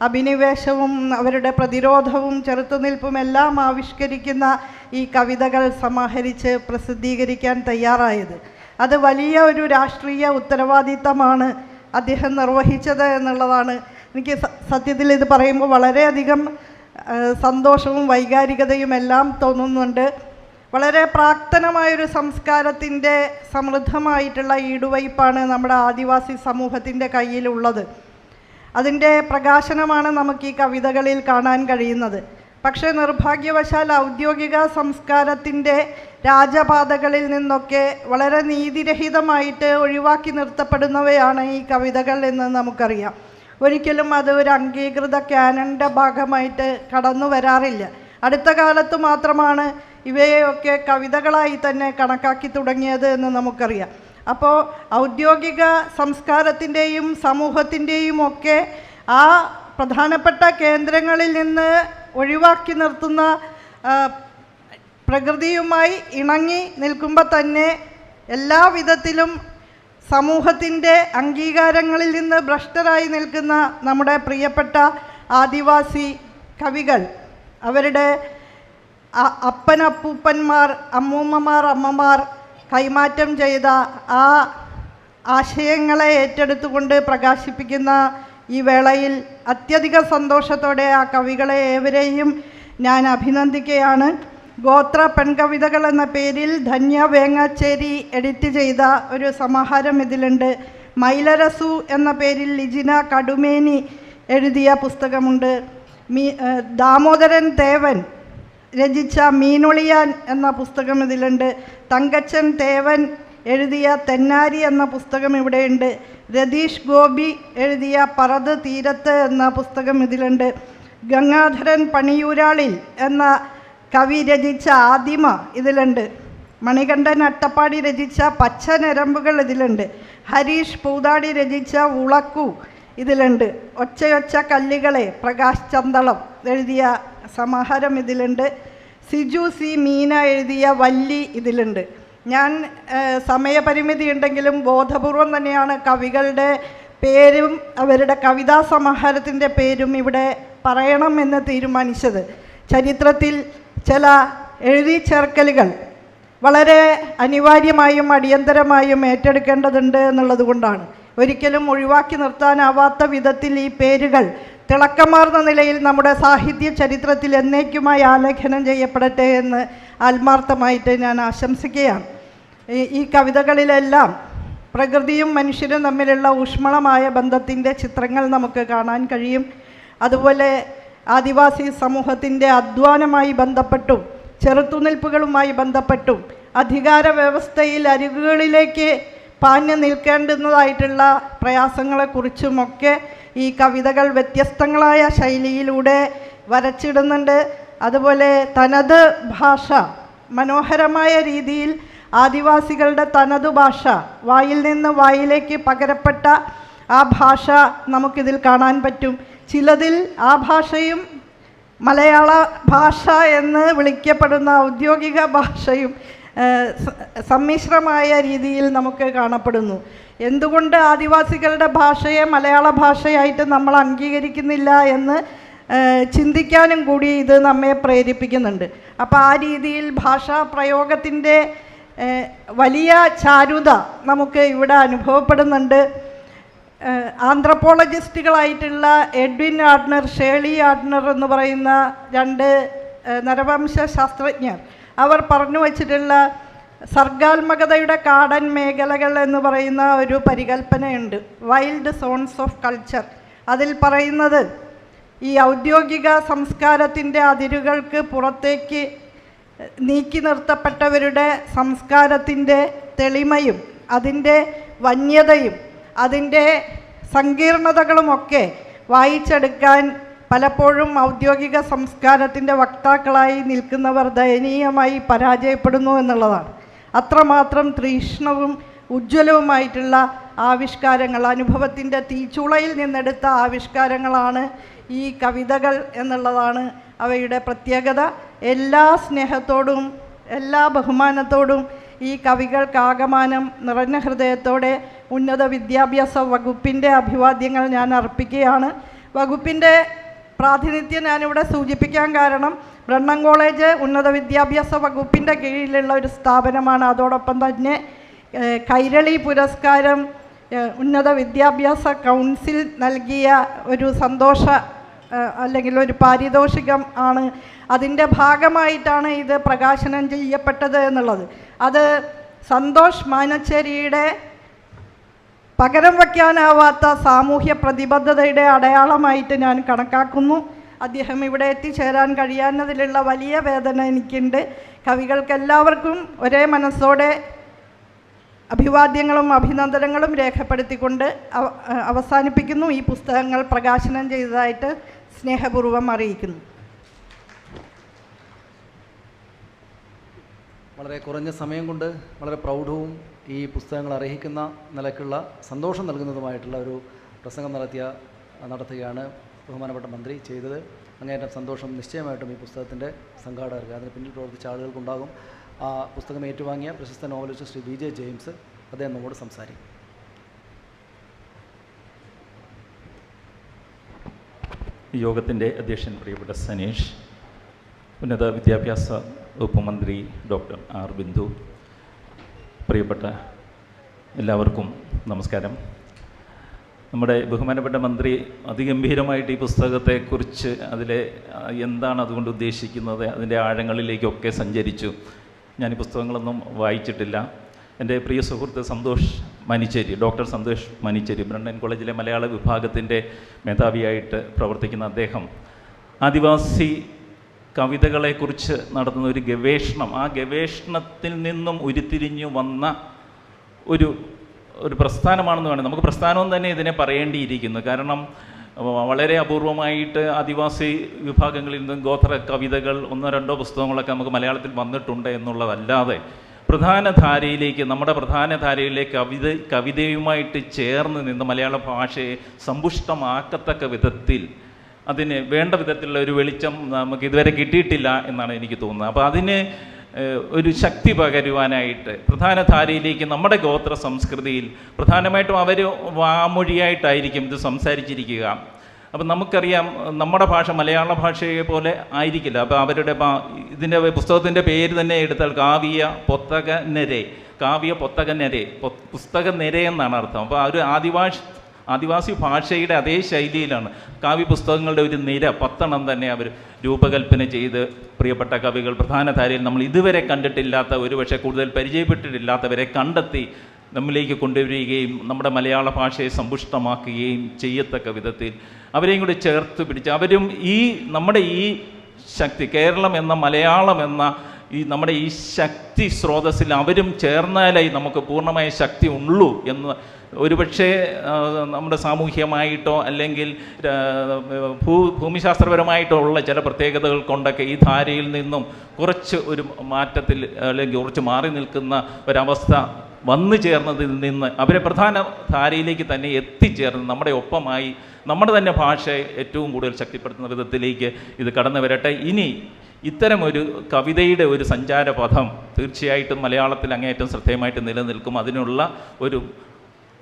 അഭിനിവേശവും അവരുടെ പ്രതിരോധവും ചെറുത്തുനിൽപ്പുമെല്ലാം ആവിഷ്കരിക്കുന്ന ഈ കവിതകൾ സമാഹരിച്ച് പ്രസിദ്ധീകരിക്കാൻ തയ്യാറായത്. അത് വലിയ ഒരു രാഷ്ട്രീയ ഉത്തരവാദിത്തമാണ് അദ്ദേഹം നിർവഹിച്ചത് എന്നുള്ളതാണ്. എനിക്ക് സത്യത്തിൽ ഇത് പറയുമ്പോൾ വളരെയധികം സന്തോഷവും വൈകാരികതയും എല്ലാം തോന്നുന്നുണ്ട്. വളരെ പ്രാക്തനമായൊരു സംസ്കാരത്തിൻ്റെ സമൃദ്ധമായിട്ടുള്ള ഈടുവയ്പ്പാണ് നമ്മുടെ ആദിവാസി സമൂഹത്തിൻ്റെ കയ്യിലുള്ളത്. അതിൻ്റെ പ്രകാശനമാണ് നമുക്ക് ഈ കവിതകളിൽ കാണാൻ കഴിയുന്നത്. പക്ഷേ നിർഭാഗ്യവശാൽ ഔദ്യോഗിക സംസ്കാരത്തിൻ്റെ രാജപാതകളിൽ നിന്നൊക്കെ വളരെ നീതിരഹിതമായിട്ട് ഒഴിവാക്കി നിർത്തപ്പെടുന്നവയാണ് ഈ കവിതകൾ എന്ന് നമുക്കറിയാം. ഒരിക്കലും അത് ഒരു അംഗീകൃത ക്യാനൻ്റെ ഭാഗമായിട്ട് കടന്നു വരാറില്ല. അടുത്ത കാലത്ത് മാത്രമാണ് ഇവയൊക്കെ കവിതകളായി തന്നെ കണക്കാക്കി തുടങ്ങിയത് എന്ന് നമുക്കറിയാം. അപ്പോൾ ഔദ്യോഗിക സംസ്കാരത്തിൻ്റെയും സമൂഹത്തിൻ്റെയും ഒക്കെ ആ പ്രധാനപ്പെട്ട കേന്ദ്രങ്ങളിൽ നിന്ന് ഒഴിവാക്കി നിർത്തുന്ന പ്രകൃതിയുമായി ഇണങ്ങി നിൽക്കുമ്പോൾ തന്നെ എല്ലാ വിധത്തിലും സമൂഹത്തിൻ്റെ അംഗീകാരങ്ങളിൽ നിന്ന് ഭ്രഷ്ടരായി നിൽക്കുന്ന നമ്മുടെ പ്രിയപ്പെട്ട ആദിവാസി കവികൾ, അവരുടെ അപ്പനപ്പൂപ്പന്മാർ, അമ്മൂമ്മമാർ, അമ്മമാർ കൈമാറ്റം ചെയ്ത ആ ആശയങ്ങളെ ഏറ്റെടുത്തുകൊണ്ട് പ്രകാശിപ്പിക്കുന്ന ഈ വേളയിൽ അത്യധിക സന്തോഷത്തോടെ ആ കവികളെ ഏവരെയും ഞാൻ അഭിനന്ദിക്കുകയാണ്. ഗോത്ര പെൺകവിതകൾ എന്ന പേരിൽ ധന്യ വേങ്ങാച്ചേരി എഡിറ്റ് ചെയ്ത ഒരു സമാഹാരം ഇതിലുണ്ട്. മൈലരസു എന്ന പേരിൽ ലിജിന കടുമേനി എഴുതിയ പുസ്തകമുണ്ട്. ദാമോദരൻ തേവൻ രചിച്ച മീനൊളിയാൻ എന്ന പുസ്തകം ഇതിലുണ്ട്. തങ്കച്ചൻ തേവൻ എഴുതിയ തെന്നാരി എന്ന പുസ്തകം ഇവിടെയുണ്ട്. രതീഷ് ഗോപി എഴുതിയ പറത് തീരത്ത് എന്ന പുസ്തകം ഇതിലുണ്ട്. ഗംഗാധരൻ പണിയൂരാളിൽ എന്ന കവി രചിച്ച ആദിമ ഇതിലുണ്ട്. മണികണ്ഠൻ അട്ടപ്പാടി രചിച്ച പച്ച ഞരമ്പുകൾ ഇതിലുണ്ട്. ഹരീഷ് പൂതാടി രചിച്ച ഉളക്കു ഇതിലുണ്ട്. ഒച്ചയൊച്ച കല്ലുകളെ പ്രകാശ് ചന്തളം എഴുതിയ സമാഹാരം ഇതിലുണ്ട്. സിജു സി മീന എഴുതിയ വല്ലി ഇതിലുണ്ട്. ഞാൻ സമയപരിമിതി ഉണ്ടെങ്കിലും ബോധപൂർവം തന്നെയാണ് കവികളുടെ പേരും അവരുടെ കവിതാ സമാഹാരത്തിൻ്റെ പേരും ഇവിടെ പറയണമെന്ന് തീരുമാനിച്ചത്. ചരിത്രത്തിൽ ചില എഴുതി ചേർക്കലുകൾ വളരെ അനിവാര്യമായും അടിയന്തരമായും ഏറ്റെടുക്കേണ്ടതുണ്ട് എന്നുള്ളത് കൊണ്ടാണ്. ഒരിക്കലും ഒഴിവാക്കി നിർത്താനാവാത്ത വിധത്തിൽ ഈ പേരുകൾ തിളക്കമാർന്ന നിലയിൽ നമ്മുടെ സാഹിത്യ ചരിത്രത്തിൽ എന്നേക്കുമായി ആലേഖനം ചെയ്യപ്പെടട്ടെ എന്ന് ആത്മാർത്ഥമായിട്ട് ഞാൻ ആശംസിക്കുകയാണ്. ഈ കവിതകളിലെല്ലാം പ്രകൃതിയും മനുഷ്യരും തമ്മിലുള്ള ഊഷ്മളമായ ബന്ധത്തിൻ്റെ ചിത്രങ്ങൾ നമുക്ക് കാണാൻ കഴിയും. അതുപോലെ ആദിവാസി സമൂഹത്തിൻ്റെ അധ്വാനമായി ബന്ധപ്പെട്ടും ചെറുത്തുനിൽപ്പുകളുമായി ബന്ധപ്പെട്ടും അധികാര വ്യവസ്ഥയിൽ അരികുകളിലേക്ക് പാഞ്ഞു നിൽക്കേണ്ടുന്നതായിട്ടുള്ള പ്രയാസങ്ങളെക്കുറിച്ചുമൊക്കെ ഈ കവിതകൾ വ്യത്യസ്തങ്ങളായ ശൈലിയിലൂടെ വരച്ചിടുന്നുണ്ട്. അതുപോലെ തനത് ഭാഷ മനോഹരമായ രീതിയിൽ ആദിവാസികളുടെ തനതു ഭാഷ വായിൽ നിന്ന് വായിലേക്ക് പകരപ്പെട്ട ആ ഭാഷ നമുക്കിതിൽ കാണാൻ പറ്റും. ചിലതിൽ ആ ഭാഷയും മലയാള ഭാഷ എന്ന് വിളിക്കപ്പെടുന്ന ഔദ്യോഗിക ഭാഷയും സമ്മിശ്രമായ രീതിയിൽ നമുക്ക് കാണപ്പെടുന്നു. എന്തുകൊണ്ട് ആദിവാസികളുടെ ഭാഷയെ മലയാള ഭാഷയായിട്ട് നമ്മൾ അംഗീകരിക്കുന്നില്ല എന്ന് ചിന്തിക്കാനും കൂടി ഇത് നമ്മെ പ്രേരിപ്പിക്കുന്നുണ്ട്. അപ്പോൾ ആ രീതിയിൽ ഭാഷാ പ്രയോഗത്തിൻ്റെ വലിയ ചാരുത നമുക്ക് ഇവിടെ അനുഭവപ്പെടുന്നുണ്ട്. ആന്ത്രപ്പോളജിസ്റ്റുകളായിട്ടുള്ള എഡ്വിൻ ആഡ്നർ, ഷേളി ആഡ്നർ എന്ന് പറയുന്ന രണ്ട് നരവംശ ശാസ്ത്രജ്ഞർ അവർ പറഞ്ഞു വച്ചിട്ടുള്ള സർഗാത്മകതയുടെ കാടൻ മേഖലകൾ എന്ന് പറയുന്ന ഒരു പരികല്പനയുണ്ട്, വൈൽഡ് സോൺസ് ഓഫ് കൾച്ചർ. അതിൽ പറയുന്നത് ഈ ഔദ്യോഗിക സംസ്കാരത്തിൻ്റെ അതിരുകൾക്ക് പുറത്തേക്ക് നീക്കി നിർത്തപ്പെട്ടവരുടെ സംസ്കാരത്തിൻ്റെ തെളിമയും അതിൻ്റെ വന്യതയും അതിൻ്റെ സങ്കീർണതകളുമൊക്കെ വായിച്ചെടുക്കാൻ പലപ്പോഴും ഔദ്യോഗിക സംസ്കാരത്തിൻ്റെ വക്താക്കളായി നിൽക്കുന്നവർ ദയനീയമായി പരാജയപ്പെടുന്നു എന്നുള്ളതാണ്. അത്രമാത്രം തീക്ഷ്ണവും ഉജ്ജ്വലവുമായിട്ടുള്ള ആവിഷ്കാരങ്ങൾ, അനുഭവത്തിൻ്റെ തീച്ചൂളയിൽ നിന്നെടുത്ത ആവിഷ്കാരങ്ങളാണ് ഈ കവിതകൾ എന്നുള്ളതാണ് അവയുടെ പ്രത്യേകത. എല്ലാ സ്നേഹത്തോടും എല്ലാ ബഹുമാനത്തോടും ഈ കവികൾക്കാകമാനം നിറഞ്ഞ ഹൃദയത്തോടെ ഉന്നത വിദ്യാഭ്യാസ വകുപ്പിൻ്റെ അഭിവാദ്യങ്ങൾ ഞാൻ അർപ്പിക്കുകയാണ്. വകുപ്പിൻ്റെ പ്രാതിനിധ്യം ഞാനിവിടെ സൂചിപ്പിക്കാൻ കാരണം ബ്രണ്ണൻ കോളേജ് ഉന്നത വിദ്യാഭ്യാസ വകുപ്പിൻ്റെ കീഴിലുള്ള ഒരു സ്ഥാപനമാണ്. അതോടൊപ്പം തന്നെ കൈരളി പുരസ്കാരം ഉന്നത വിദ്യാഭ്യാസ കൗൺസിൽ നൽകിയ ഒരു സന്തോഷ അല്ലെങ്കിൽ ഒരു പാരിതോഷികം ആണ്. അതിൻ്റെ ഭാഗമായിട്ടാണ് ഇത് പ്രകാശനം ചെയ്യപ്പെട്ടത് എന്നുള്ളത്. അത് സന്തോഷ് മാനച്ചേരിയുടെ പകരം വയ്ക്കാനാവാത്ത സാമൂഹ്യ പ്രതിബദ്ധതയുടെ അടയാളമായിട്ട് ഞാൻ കണക്കാക്കുന്നു. അദ്ദേഹം ഇവിടെ എത്തിച്ചേരാൻ കഴിയാത്തതിലുള്ള വലിയ വേദന എനിക്കുണ്ട്. കവികൾക്കെല്ലാവർക്കും ഒരേ മനസ്സോടെ അഭിവാദ്യങ്ങളും അഭിനന്ദനങ്ങളും രേഖപ്പെടുത്തിക്കൊണ്ട് അവസാനിപ്പിക്കുന്നു. ഈ പുസ്തകങ്ങൾ പ്രകാശനം ചെയ്തതായിട്ട് സ്നേഹപൂർവ്വം അറിയിക്കുന്നു. വളരെ കുറഞ്ഞ സമയം കൊണ്ട് വളരെ പ്രൗഢവും ഈ പുസ്തകങ്ങൾ അർഹിക്കുന്ന നിലയ്ക്കുള്ള സന്തോഷം നൽകുന്നതുമായിട്ടുള്ള ഒരു പ്രസംഗം നടത്തുകയാണ് ബഹുമാനപ്പെട്ട മന്ത്രി ചെയ്തത്. അങ്ങേയറ്റം സന്തോഷം നിശ്ചയമായിട്ടും ഈ പുസ്തകത്തിൻ്റെ സംഘാടകർക്ക്, അതിന് പിന്നിൽ പ്രവർത്തിച്ച ആളുകൾക്കുണ്ടാകും. ആ പുസ്തകം ഏറ്റുവാങ്ങിയ പ്രശസ്ത നോവലിസ്റ്റ് ശ്രീ BJ ജെയിംസ് അദ്ദേഹം നമ്മോട് സംസാരിക്കും. ഈ യോഗത്തിൻ്റെ അധ്യക്ഷൻ പ്രിയപ്പെട്ട സനീഷ്, ഉന്നത വിദ്യാഭ്യാസ വകുപ്പ് മന്ത്രി ഡോക്ടർ R. ബിന്ദു, പ്രിയപ്പെട്ട എല്ലാവർക്കും നമസ്കാരം. നമ്മുടെ ബഹുമാനപ്പെട്ട മന്ത്രി അതിഗംഭീരമായിട്ട് ഈ പുസ്തകത്തെക്കുറിച്ച് അതിലെ എന്താണ് അതുകൊണ്ട് ഉദ്ദേശിക്കുന്നത് അതിൻ്റെ ആഴങ്ങളിലേക്കൊക്കെ സഞ്ചരിച്ചു. ഞാൻ ഈ പുസ്തകങ്ങളൊന്നും വായിച്ചിട്ടില്ല. എൻ്റെ പ്രിയ സുഹൃത്ത് സന്തോഷ് മനിച്ചേരി, ഡോക്ടർ സന്തോഷ് മനിച്ചേരി, ബ്രണ്ണൻ കോളേജിലെ മലയാള വിഭാഗത്തിൻ്റെ മേധാവിയായിട്ട് പ്രവർത്തിക്കുന്ന അദ്ദേഹം ആദിവാസി കവിതകളെക്കുറിച്ച് നടത്തുന്ന ഒരു ഗവേഷണം, ആ ഗവേഷണത്തിൽ നിന്നും ഉരുത്തിരിഞ്ഞു വന്ന ഒരു പ്രസ്ഥാനമാണെന്ന് വേണം. നമുക്ക് പ്രസ്ഥാനം തന്നെ ഇതിനെ പറയേണ്ടിയിരിക്കുന്നു. കാരണം വളരെ അപൂർവമായിട്ട് ആദിവാസി വിഭാഗങ്ങളിൽ നിന്നും ഗോത്ര കവിതകൾ 1-2 പുസ്തകങ്ങളൊക്കെ നമുക്ക് മലയാളത്തിൽ വന്നിട്ടുണ്ട് എന്നുള്ളതല്ലാതെ നമ്മുടെ പ്രധാന ധാരയിലെ കവിതയുമായിട്ട് ചേർന്ന് നിന്ന് മലയാള ഭാഷയെ സമ്പുഷ്ടമാക്കത്തക്ക വിധത്തിൽ അതിന് വേണ്ട വിധത്തിലുള്ള ഒരു വെളിച്ചം നമുക്ക് ഇതുവരെ കിട്ടിയിട്ടില്ല എന്നാണ് എനിക്ക് തോന്നുന്നത്. അപ്പോൾ അതിന് ഒരു ശക്തി പകരുവാനായിട്ട് പ്രധാന ധാരയിലേക്ക് നമ്മുടെ ഗോത്ര സംസ്കൃതിയിൽ പ്രധാനമായിട്ടും അവർ വാമൊഴിയായിട്ടായിരിക്കും ഇത് സംസാരിച്ചിരിക്കുക. അപ്പം നമുക്കറിയാം നമ്മുടെ ഭാഷ മലയാള ഭാഷയെ പോലെ ആയിരിക്കില്ല. അപ്പോൾ അവരുടെ ഇതിൻ്റെ പുസ്തകത്തിൻ്റെ പേര് തന്നെ എടുത്താൽ കാവ്യ പൊത്തകനെരെ പുസ്തകനിര എന്നാണ് അർത്ഥം. അപ്പോൾ ആ ഒരു ആദിവാസി ഭാഷയുടെ അതേ ശൈലിയിലാണ് കാവ്യ പുസ്തകങ്ങളുടെ ഒരു നിര 10 തന്നെ അവർ രൂപകൽപ്പന ചെയ്ത് പ്രിയപ്പെട്ട കവികൾ പ്രധാന ധാരയിൽ നമ്മൾ ഇതുവരെ കണ്ടിട്ടില്ലാത്ത, ഒരുപക്ഷെ കൂടുതൽ പരിചയപ്പെട്ടിട്ടില്ലാത്തവരെ കണ്ടെത്തി നമ്മിലേക്ക് കൊണ്ടുവരികയും നമ്മുടെ മലയാള ഭാഷയെ സമ്പുഷ്ടമാക്കുകയും ചെയ്യത്തക്ക വിധത്തിൽ അവരെയും കൂടി ചേർത്ത് പിടിച്ച് അവരും നമ്മുടെ ഈ ശക്തി, കേരളം എന്ന മലയാളം എന്ന നമ്മുടെ ഈ ശക്തി സ്രോതസ്സിൽ അവരും ചേർന്നാലേ നമുക്ക് പൂർണ്ണമായ ശക്തി ഉള്ളൂ എന്ന് ഒരുപക്ഷെ നമ്മുടെ സാമൂഹ്യമായിട്ടോ അല്ലെങ്കിൽ ഭൂമിശാസ്ത്രപരമായിട്ടോ ഉള്ള ചില പ്രത്യേകതകൾ കൊണ്ടൊക്കെ ഈ ധാരയിൽ നിന്നും കുറച്ച് ഒരു മാറ്റത്തിൽ അല്ലെങ്കിൽ കുറച്ച് മാറി നിൽക്കുന്ന ഒരവസ്ഥ വന്നു ചേർന്നതിൽ നിന്ന് അവരെ പ്രധാന ധാരയിലേക്ക് തന്നെ എത്തിച്ചേർന്ന് നമ്മുടെ ഒപ്പമായി നമ്മുടെ തന്നെ ഭാഷയെ ഏറ്റവും കൂടുതൽ ശക്തിപ്പെടുത്തുന്ന വിധത്തിലേക്ക് ഇത് കടന്നു വരട്ടെ. ഇനി ഇത്തരമൊരു കവിതയുടെ ഒരു സഞ്ചാരപഥം തീർച്ചയായിട്ടും മലയാളത്തിൽ അങ്ങേയറ്റം ശ്രദ്ധേയമായിട്ട് നിലനിൽക്കും. അതിനുള്ള ഒരു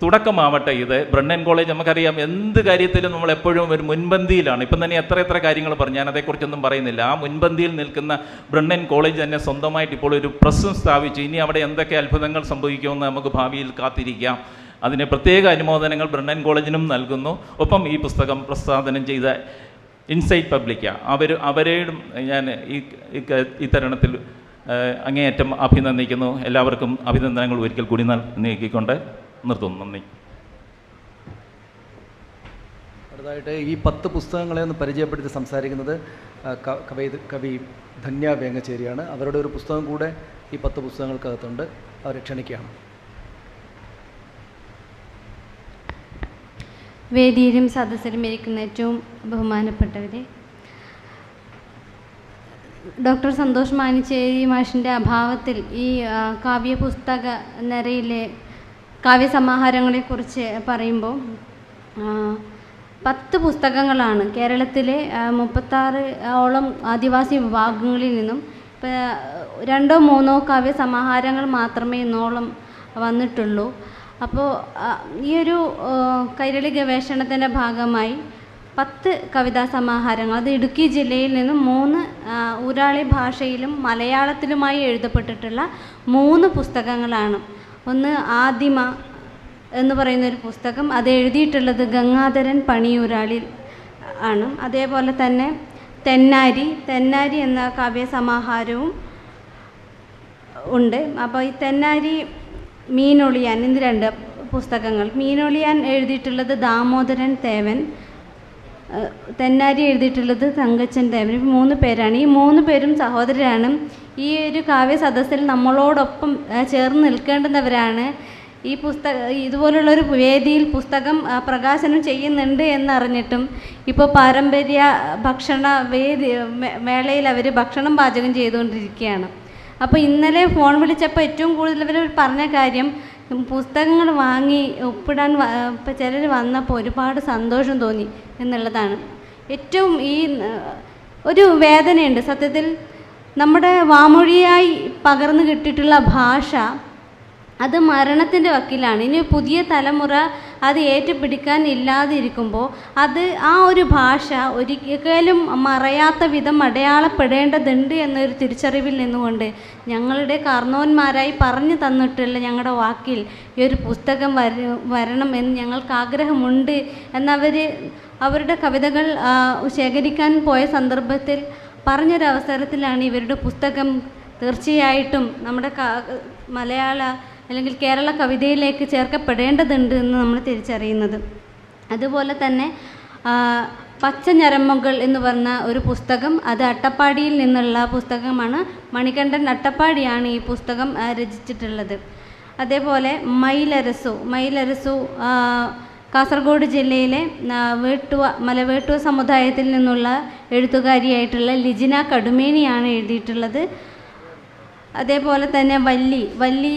തുടക്കമാവട്ടെ ഇത്. ബ്രണ്ണൻ കോളേജ് നമുക്കറിയാം എന്ത് കാര്യത്തിലും നമ്മളെപ്പോഴും ഒരു മുൻപന്തിയിലാണ്. ഇപ്പം തന്നെ എത്ര കാര്യങ്ങൾ പറഞ്ഞു, ഞാൻ അതേക്കുറിച്ചൊന്നും പറയുന്നില്ല. ആ മുൻപന്തിയിൽ നിൽക്കുന്ന ബ്രണ്ണൻ കോളേജ് തന്നെ സ്വന്തമായിട്ട് ഇപ്പോൾ ഒരു പ്രസ്സും സ്ഥാപിച്ചു. ഇനി അവിടെ എന്തൊക്കെ അത്ഭുതങ്ങൾ സംഭവിക്കുമെന്ന് നമുക്ക് ഭാവിയിൽ കാത്തിരിക്കാം. അതിന് പ്രത്യേക അനുമോദനങ്ങൾ ബ്രണ്ണൻ കോളേജിനും നൽകുന്നു. ഒപ്പം ഈ പുസ്തകം പ്രസാധനം ചെയ്ത ഇൻസൈറ്റ് പബ്ലിക്ക അവരെയും ഞാൻ ഈ തരുണത്തിൽ അങ്ങേയറ്റം അഭിനന്ദിക്കുന്നു. എല്ലാവർക്കും അഭിനന്ദനങ്ങൾ ഒരിക്കൽ കൂടി നീക്കിക്കൊണ്ട് നിർത്തുന്നു. നന്ദി. അടുത്തതായിട്ട് ഈ 10 പുസ്തകങ്ങളെ ഒന്ന് പരിചയപ്പെടുത്തി സംസാരിക്കുന്നത് കവി ധന്യ വേങ്ങച്ചേരിയാണ്. അവരുടെ ഒരു പുസ്തകം കൂടെ ഈ 10 പുസ്തകങ്ങൾക്കകത്തുണ്ട്. അവരെ ക്ഷണിക്കുകയാണ്. വേദിയിലും സദസ്സിലും ഇരിക്കുന്ന ഏറ്റവും ബഹുമാനപ്പെട്ടവരെ, ഡോക്ടർ സന്തോഷ് മാനിച്ചേരി മാഷിൻ്റെ അഭാവത്തിൽ ഈ കാവ്യ പുസ്തക നിരയിലെ കാവ്യസമാഹാരങ്ങളെക്കുറിച്ച് പറയുമ്പോൾ 10 പുസ്തകങ്ങളാണ് കേരളത്തിലെ 36ഓളം ആദിവാസി വിഭാഗങ്ങളിൽ നിന്നും. ഇപ്പോൾ 2-3 കാവ്യസമാഹാരങ്ങൾ മാത്രമേ ഇന്നോളം വന്നിട്ടുള്ളൂ. അപ്പോൾ ഈ ഒരു കൈരളി ഗവേഷണത്തിൻ്റെ ഭാഗമായി 10 കവിതാ സമാഹാരങ്ങൾ, അത് ഇടുക്കി ജില്ലയിൽ നിന്നും 3 ഊരാളി ഭാഷയിലും മലയാളത്തിലുമായി എഴുതപ്പെട്ടിട്ടുള്ള 3 പുസ്തകങ്ങളാണ്. ഒന്ന് ആദിമ എന്ന് പറയുന്നൊരു പുസ്തകം, അത് എഴുതിയിട്ടുള്ളത് ഗംഗാധരൻ പണിയൂരാളിൽ ആണ്. അതേപോലെ തന്നെ തെന്നാരി എന്ന കാവ്യസമാഹാരവും ഉണ്ട്. അപ്പോൾ ഈ തെന്നാരി, മീനൊളിയാൻ, ഇത് 2 പുസ്തകങ്ങൾ. മീനൊളിയാൻ എഴുതിയിട്ടുള്ളത് ദാമോദരൻ തേവൻ, തെന്നാരി എഴുതിയിട്ടുള്ളത് തങ്കച്ചൻ തേവൻ. 3 പേരാണ്. ഈ 3 പേരും സഹോദരരാണ്. ഈ ഒരു കാവ്യ സദസ്സിൽ നമ്മളോടൊപ്പം ചേർന്ന് നിൽക്കേണ്ടുന്നവരാണ്. ഈ ഇതുപോലുള്ളൊരു വേദിയിൽ പുസ്തകം പ്രകാശനം ചെയ്യുന്നുണ്ട് എന്നറിഞ്ഞിട്ടും ഇപ്പോൾ പാരമ്പര്യ ഭക്ഷണ മേളയിൽ അവർ ഭക്ഷണം പാചകം ചെയ്തുകൊണ്ടിരിക്കുകയാണ്. അപ്പോൾ ഇന്നലെ ഫോൺ വിളിച്ചപ്പോൾ ഏറ്റവും കൂടുതൽ അവർ പറഞ്ഞ കാര്യം, പുസ്തകങ്ങൾ വാങ്ങി ഒപ്പിടാൻ ഇപ്പോൾ ചിലർ വന്നപ്പോൾ ഒരുപാട് സന്തോഷം തോന്നി എന്നുള്ളതാണ്. ഏറ്റവും ഈ ഒരു വേദനയുണ്ട് സത്യത്തിൽ. നമ്മുടെ വാമൊഴിയായി പകർന്നു കിട്ടിയിട്ടുള്ള ഭാഷ അത് മരണത്തിൻ്റെ വക്കിലാണ്. ഇനി പുതിയ തലമുറ അത് ഏറ്റുപിടിക്കാൻ ഇല്ലാതിരിക്കുമ്പോൾ അത് ആ ഒരു ഭാഷ ഒരിക്കലും മറയാത്ത വിധം അടയാളപ്പെടേണ്ടതുണ്ട് എന്നൊരു തിരിച്ചറിവിൽ നിന്നുകൊണ്ട് ഞങ്ങളുടെ കാർന്നോന്മാരായി പറഞ്ഞു തന്നിട്ടുള്ള ഞങ്ങളുടെ വാക്കിൽ ഈ ഒരു പുസ്തകം വരണം എന്ന് ഞങ്ങൾക്ക് ആഗ്രഹമുണ്ട് അവരുടെ കവിതകൾ ശേഖരിക്കാൻ പോയ സന്ദർഭത്തിൽ പറഞ്ഞൊരവസരത്തിലാണ് ഇവരുടെ പുസ്തകം തീർച്ചയായിട്ടും നമ്മുടെ മലയാള അല്ലെങ്കിൽ കേരള കവിതയിലേക്ക് ചേർക്കപ്പെടേണ്ടതുണ്ട് എന്ന് നമ്മൾ തിരിച്ചറിയുന്നത്. അതുപോലെ തന്നെ പച്ച ഞരമ്പുകൾ എന്ന് പറഞ്ഞ ഒരു പുസ്തകം, അത് അട്ടപ്പാടിയിൽ നിന്നുള്ള പുസ്തകമാണ്. മണികണ്ഠൻ അട്ടപ്പാടിയാണ് ഈ പുസ്തകം രചിച്ചിട്ടുള്ളത്. അതേപോലെ മയിലരസു കാസർഗോഡ് ജില്ലയിലെ മലവേട്ടുവ സമുദായത്തിൽ നിന്നുള്ള എഴുത്തുകാരിയായിട്ടുള്ള ലിജിന കടുമേനിയാണ് എഴുതിയിട്ടുള്ളത്. അതേപോലെ തന്നെ വല്ലി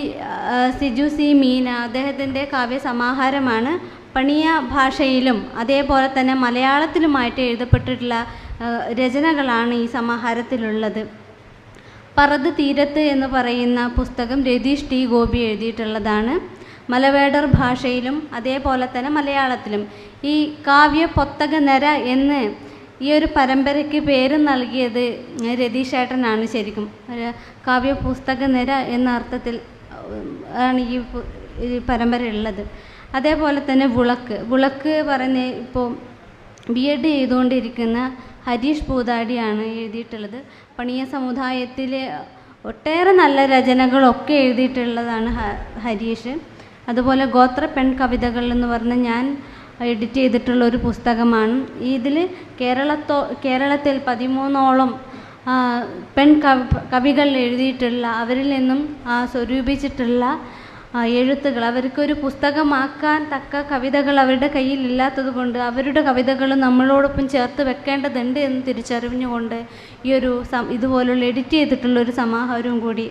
സിജു സി മീന, അദ്ദേഹത്തിൻ്റെ കാവ്യസമാഹാരമാണ്. പണിയ ഭാഷയിലും അതേപോലെ തന്നെ മലയാളത്തിലുമായിട്ട് എഴുതപ്പെട്ടിട്ടുള്ള രചനകളാണ് ഈ സമാഹാരത്തിലുള്ളത്. പറത് തീരത്ത് എന്ന് പറയുന്ന പുസ്തകം രതീഷ് ടി ഗോപി എഴുതിയിട്ടുള്ളതാണ്. മലവേടർ ഭാഷയിലും അതേപോലെ തന്നെ മലയാളത്തിലും. ഈ കാവ്യ പൊത്തക നിര എന്ന് ഈ ഒരു പരമ്പരയ്ക്ക് പേര് നൽകിയത് രതീഷേട്ടനാണ്. ശരിക്കും കാവ്യ പുസ്തക നിര എന്ന അർത്ഥത്തിൽ ആണ് ഈ പരമ്പര ഉള്ളത്. അതേപോലെ തന്നെ വിളക്ക് പറഞ്ഞ് ഇപ്പോൾ BEd ചെയ്തുകൊണ്ടിരിക്കുന്ന ഹരീഷ് പൂതാടിയാണ് എഴുതിയിട്ടുള്ളത്. പണിയ സമുദായത്തിൽ ഒട്ടേറെ നല്ല രചനകളൊക്കെ എഴുതിയിട്ടുള്ളതാണ് ഹരീഷ്. അതുപോലെ ഗോത്ര പെൺ കവിതകൾ എന്ന് പറഞ്ഞ് ഞാൻ എഡിറ്റ് ചെയ്തിട്ടുള്ള ഒരു പുസ്തകമാണ്. ഇതിൽ കേരളത്തിൽ 13ഓളം പെൺ കവികൾ എഴുതിയിട്ടുള്ള, അവരിൽ നിന്നും സ്വരൂപിച്ചിട്ടുള്ള എഴുത്തുകൾ, അവർക്കൊരു പുസ്തകമാക്കാൻ തക്ക കവിതകൾ അവരുടെ കയ്യിൽ ഇല്ലാത്തത് കൊണ്ട് അവരുടെ കവിതകൾ നമ്മളോടൊപ്പം ചേർത്ത് വെക്കേണ്ടതുണ്ട് എന്ന് തിരിച്ചറിഞ്ഞുകൊണ്ട് ഇതുപോലുള്ള എഡിറ്റ് ചെയ്തിട്ടുള്ളൊരു സമാഹാരവും കൂടി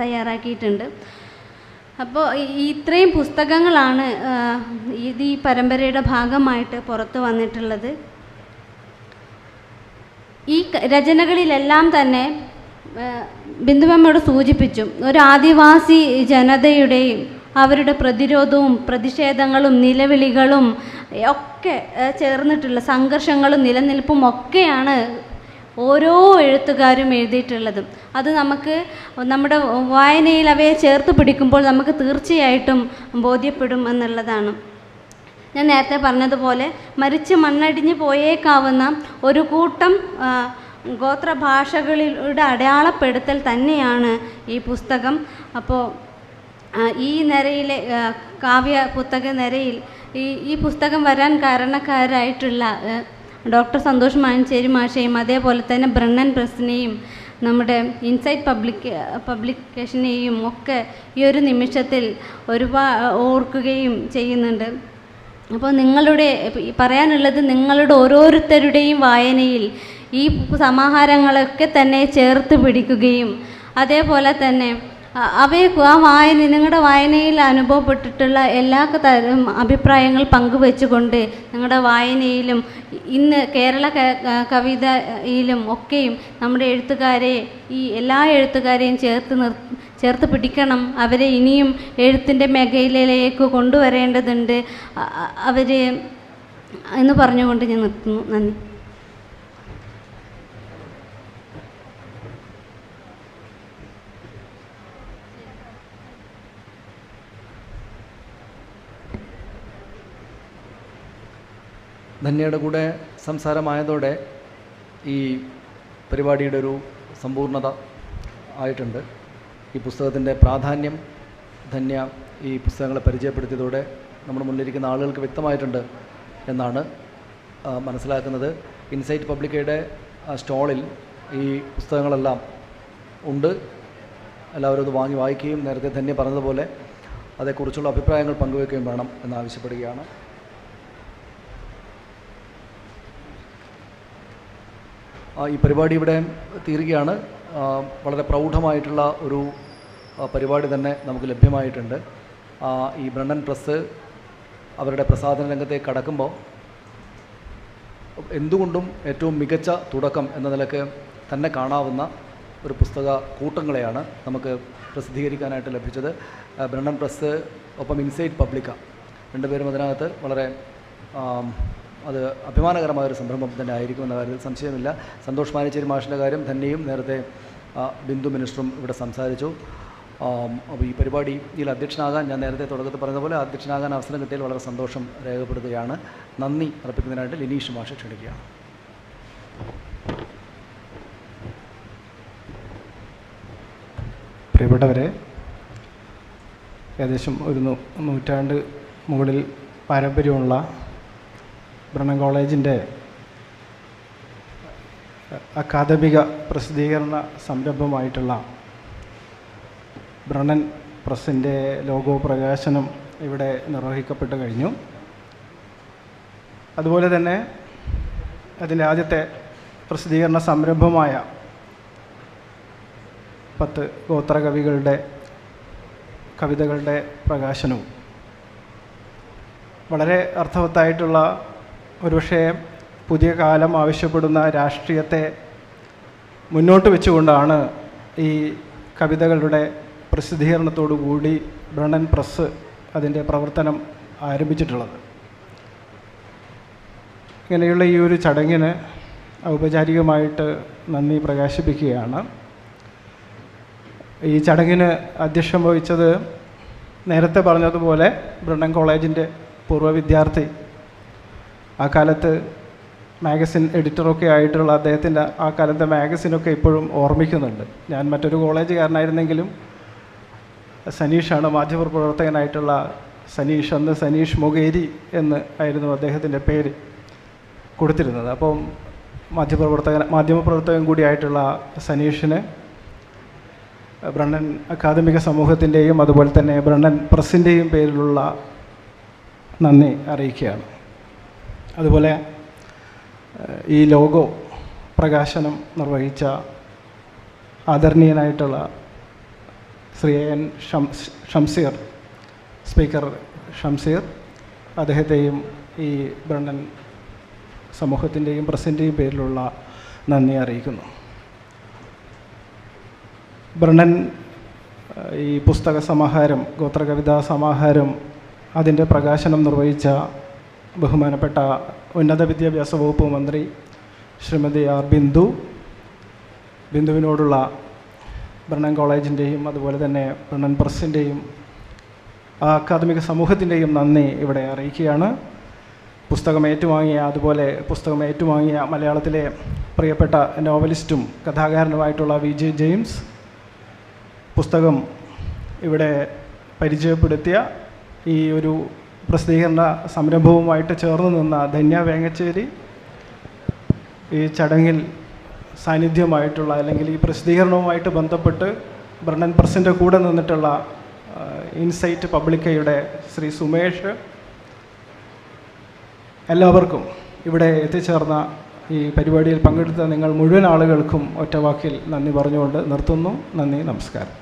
തയ്യാറാക്കിയിട്ടുണ്ട്. അപ്പോൾ ഇത്രയും പുസ്തകങ്ങളാണ് ഈ പരമ്പരയുടെ ഭാഗമായിട്ട് പുറത്തു വന്നിട്ടുള്ളത്. ഈ രചനകളിലെല്ലാം തന്നെ ബിന്ദുവമ്മയോട് സൂചിപ്പിച്ചു, ഒരു ആദിവാസി ജനതയുടെയും അവരുടെ പ്രതിരോധവും പ്രതിഷേധങ്ങളും നിലവിളികളും ഒക്കെ ചേർന്നിട്ടുള്ള സംഘർഷങ്ങളും നിലനിൽപ്പും ഒക്കെയാണ് ഓരോ എഴുത്തുകാരും എഴുതിയിട്ടുള്ളത്. അത് നമുക്ക് നമ്മുടെ വായനയിൽ അവയെ ചേർത്ത് പിടിക്കുമ്പോൾ നമുക്ക് തീർച്ചയായിട്ടും ബോധ്യപ്പെടും എന്നുള്ളതാണ്. ഞാൻ നേരത്തെ പറഞ്ഞതുപോലെ മരിച്ച് മണ്ണടിഞ്ഞ് പോയേക്കാവുന്ന ഒരു കൂട്ടം ഗോത്രഭാഷകളുടെ അടയാളപ്പെടുത്തൽ തന്നെയാണ് ഈ പുസ്തകം. അപ്പോൾ ഈ നിരയിലെ കാവ്യ പുസ്തക നിരയിൽ ഈ പുസ്തകം വരാൻ കാരണക്കാരായിട്ടുള്ള ഡോക്ടർ സന്തോഷ് മാഞ്ചേരി മാഷയും അതേപോലെ തന്നെ ബ്രണ്ണൻ പ്രസ്സിനെയും നമ്മുടെ ഇൻസൈറ്റ് പബ്ലിക്കേഷനെയും ഒക്കെ ഈ ഒരു നിമിഷത്തിൽ ഓർക്കുകയും ചെയ്യുന്നുണ്ട്. അപ്പോൾ പറയാനുള്ളത്, നിങ്ങളുടെ ഓരോരുത്തരുടെയും വായനയിൽ ഈ സമാഹാരങ്ങളൊക്കെ തന്നെ ചേർത്ത് പിടിക്കുകയും അതേപോലെ തന്നെ നിങ്ങളുടെ വായനയിൽ അനുഭവപ്പെട്ടിട്ടുള്ള എല്ലാ തരം അഭിപ്രായങ്ങൾ പങ്കുവെച്ചുകൊണ്ട് നിങ്ങളുടെ വായനയിലും ഇന്ന് കേരള കവിതയിലും ഒക്കെയും നമ്മുടെ എല്ലാ എഴുത്തുകാരെയും ചേർത്ത് പിടിക്കണം. അവരെ ഇനിയും എഴുത്തിൻ്റെ മേഖലയിലേക്ക് കൊണ്ടുവരേണ്ടതുണ്ട് എന്ന് പറഞ്ഞുകൊണ്ട് ഞാൻ നിർത്തുന്നു. നന്ദി. ധന്യയുടെ കൂടെ സംസാരമായതോടെ ഈ പരിപാടിയുടെ ഒരു സമ്പൂർണ്ണത ആയിട്ടുണ്ട്. ഈ പുസ്തകത്തിൻ്റെ പ്രാധാന്യം ധന്യ ഈ പുസ്തകങ്ങളെ പരിചയപ്പെടുത്തിയതോടെ നമ്മുടെ മുന്നിലിരിക്കുന്ന ആളുകൾക്ക് വ്യക്തമായിട്ടുണ്ട് എന്നാണ് മനസ്സിലാക്കുന്നത്. ഇൻസൈറ്റ് പബ്ലിക്കയുടെ സ്റ്റോളിൽ ഈ പുസ്തകങ്ങളെല്ലാം ഉണ്ട്. എല്ലാവരും അത് വാങ്ങി വായിക്കുകയും നേരത്തെ ധന്യ പറഞ്ഞതുപോലെ അതേക്കുറിച്ചുള്ള അഭിപ്രായങ്ങൾ പങ്കുവയ്ക്കുകയും വേണം എന്നാവശ്യപ്പെടുകയാണ്. ഈ പരിപാടി ഇവിടെ തീരുകയാണ്. വളരെ പ്രൗഢമായിട്ടുള്ള ഒരു പരിപാടി തന്നെ നമുക്ക് ലഭ്യമായിട്ടുണ്ട്. ഈ ബ്രണ്ണൻ പ്രസ് അവരുടെ പ്രസാധന രംഗത്തേക്ക് കടക്കുമ്പോൾ എന്തുകൊണ്ടും ഏറ്റവും മികച്ച തുടക്കം എന്ന നിലക്ക് തന്നെ കാണാവുന്ന ഒരു പുസ്തക കൂട്ടങ്ങളെയാണ് നമുക്ക് പ്രസിദ്ധീകരിക്കാനായിട്ട് ലഭിച്ചത്. ബ്രണ്ണൻ പ്രസ് ഒപ്പം ഇൻസൈറ്റ് പബ്ലിക്ക രണ്ടുപേരും അതിനകത്ത് വളരെ അത് അഭിമാനകരമായൊരു സംരംഭം തന്നെ ആയിരിക്കുമെന്ന കാര്യത്തിൽ സംശയമില്ല. സന്തോഷ് മാനിച്ചേരി മാഷിൻ്റെ കാര്യം തന്നെയും നേരത്തെ ബിന്ദു മിനിസ്റ്ററും ഇവിടെ സംസാരിച്ചു. അപ്പോൾ ഈ പരിപാടിയിൽ അധ്യക്ഷനാകാൻ ഞാൻ നേരത്തെ തുടക്കത്തിൽ പറഞ്ഞതുപോലെ അധ്യക്ഷനാകാൻ അവസരം കിട്ടിയതിൽ വളരെ സന്തോഷം രേഖപ്പെടുത്തുകയാണ്. നന്ദി അർപ്പിക്കുന്നതിനായിട്ട് ലിനീഷ് മാഷ് ക്ഷണിക്കുകയാണ്. പ്രിയപ്പെട്ടവരെ, ഏകദേശം ഒരു നൂറ്റാണ്ട് മുകളിൽ പാരമ്പര്യമുള്ള ബ്രണ്ണൻ കോളേജിൻ്റെ അക്കാദമിക പ്രസിദ്ധീകരണ സംരംഭമായിട്ടുള്ള ബ്രണ്ണൻ പ്രസിൻ്റെ ലോഗോ പ്രകാശനം ഇവിടെ നിർവഹിക്കപ്പെട്ട് കഴിഞ്ഞു. അതുപോലെ തന്നെ അതിൻ്റെ ആദ്യത്തെ പ്രസിദ്ധീകരണ സംരംഭമായ 10 ഗോത്രകവികളുടെ കവിതകളുടെ പ്രകാശനവും വളരെ അർത്ഥവത്തായിട്ടുള്ള ഒരുപക്ഷെ പുതിയ കാലം ആവശ്യപ്പെടുന്ന രാഷ്ട്രീയത്തെ മുന്നോട്ട് വെച്ചുകൊണ്ടാണ് ഈ കവിതകളുടെ പ്രസിദ്ധീകരണത്തോടു കൂടി ബ്രണ്ണൻ പ്രസ് അതിൻ്റെ പ്രവർത്തനം ആരംഭിച്ചിട്ടുള്ളത്. ഇങ്ങനെയുള്ള ഈ ഒരു ചടങ്ങിന് ഔപചാരികമായിട്ട് നന്ദി പ്രകാശിപ്പിക്കുകയാണ്. ഈ ചടങ്ങിന് അധ്യക്ഷം വഹിച്ചത് നേരത്തെ പറഞ്ഞതുപോലെ ബ്രണ്ണൻ കോളേജിൻ്റെ പൂർവ്വ വിദ്യാർത്ഥി, ആ കാലത്ത് മാഗസിൻ എഡിറ്ററൊക്കെ ആയിട്ടുള്ള അദ്ദേഹത്തിൻ്റെ ആ കാലത്തെ മാഗസിനൊക്കെ ഇപ്പോഴും ഓർമ്മിക്കുന്നുണ്ട്. ഞാൻ മറ്റൊരു കോളേജുകാരനായിരുന്നെങ്കിലും സനീഷാണ് മാധ്യമപ്രവർത്തകനായിട്ടുള്ള സനീഷ്. അന്ന് സനീഷ് മൊകേരി എന്ന് ആയിരുന്നു അദ്ദേഹത്തിൻ്റെ പേര് കൊടുത്തിരുന്നത്. അപ്പം മാധ്യമപ്രവർത്തകൻ കൂടിയായിട്ടുള്ള സനീഷിന് ബ്രണ്ണൻ അക്കാദമിക സമൂഹത്തിൻ്റെയും അതുപോലെ തന്നെ ബ്രണ്ണൻ പ്രസിൻ്റെയും പേരിലുള്ള നന്ദി അറിയിക്കുകയാണ്. അതുപോലെ ഈ ലോഗോ പ്രകാശനം നിർവഹിച്ച ആദരണീയനായിട്ടുള്ള ശ്രീ എൻ ഷംസീർ, സ്പീക്കർ ഷംസീർ, അദ്ദേഹത്തെയും ഈ ബ്രണ്ണൻ സമൂഹത്തിൻ്റെയും പ്രസിൻ്റെയും പേരിലുള്ള നന്ദി അറിയിക്കുന്നു. ബ്രണ്ണൻ ഈ പുസ്തക സമാഹാരം, ഗോത്രകവിതാ സമാഹാരം, അതിൻ്റെ പ്രകാശനം നിർവഹിച്ച ബഹുമാനപ്പെട്ട ഉന്നത വിദ്യാഭ്യാസ വകുപ്പ് മന്ത്രി ശ്രീമതി ആർ ബിന്ദുവിനോടുള്ള ബ്രണ്ണൻ കോളേജിൻ്റെയും അതുപോലെ തന്നെ ബ്രണ്ണൻ പ്രസിൻ്റെയും അക്കാദമിക സമൂഹത്തിൻ്റെയും നന്ദി ഇവിടെ അറിയിക്കുകയാണ്. പുസ്തകം ഏറ്റുവാങ്ങിയ മലയാളത്തിലെ പ്രിയപ്പെട്ട നോവലിസ്റ്റും കഥാകാരനുമായിട്ടുള്ള വി ജെ ജെയിംസ്, പുസ്തകം ഇവിടെ പരിചയപ്പെടുത്തിയ ഈ ഒരു പ്രസിദ്ധീകരണ സംരംഭവുമായിട്ട് ചേർന്ന് നിന്ന ധന്യ വേങ്ങച്ചേരി, ഈ ചടങ്ങിൽ സാന്നിധ്യമായിട്ടുള്ള അല്ലെങ്കിൽ ഈ പ്രസിദ്ധീകരണവുമായിട്ട് ബന്ധപ്പെട്ട് ബ്രണ്ണൻ പ്രസിൻ്റെ കൂടെ നിന്നിട്ടുള്ള ഇൻസൈറ്റ് പബ്ലിക്കയുടെ ശ്രീ സുമേഷ്, എല്ലാവർക്കും ഇവിടെ എത്തിച്ചേർന്ന ഈ പരിപാടിയിൽ പങ്കെടുത്ത നിങ്ങൾ മുഴുവൻ ആളുകൾക്കും ഒറ്റവാക്കിൽ നന്ദി പറഞ്ഞുകൊണ്ട് നിർത്തുന്നു. നന്ദി, നമസ്കാരം.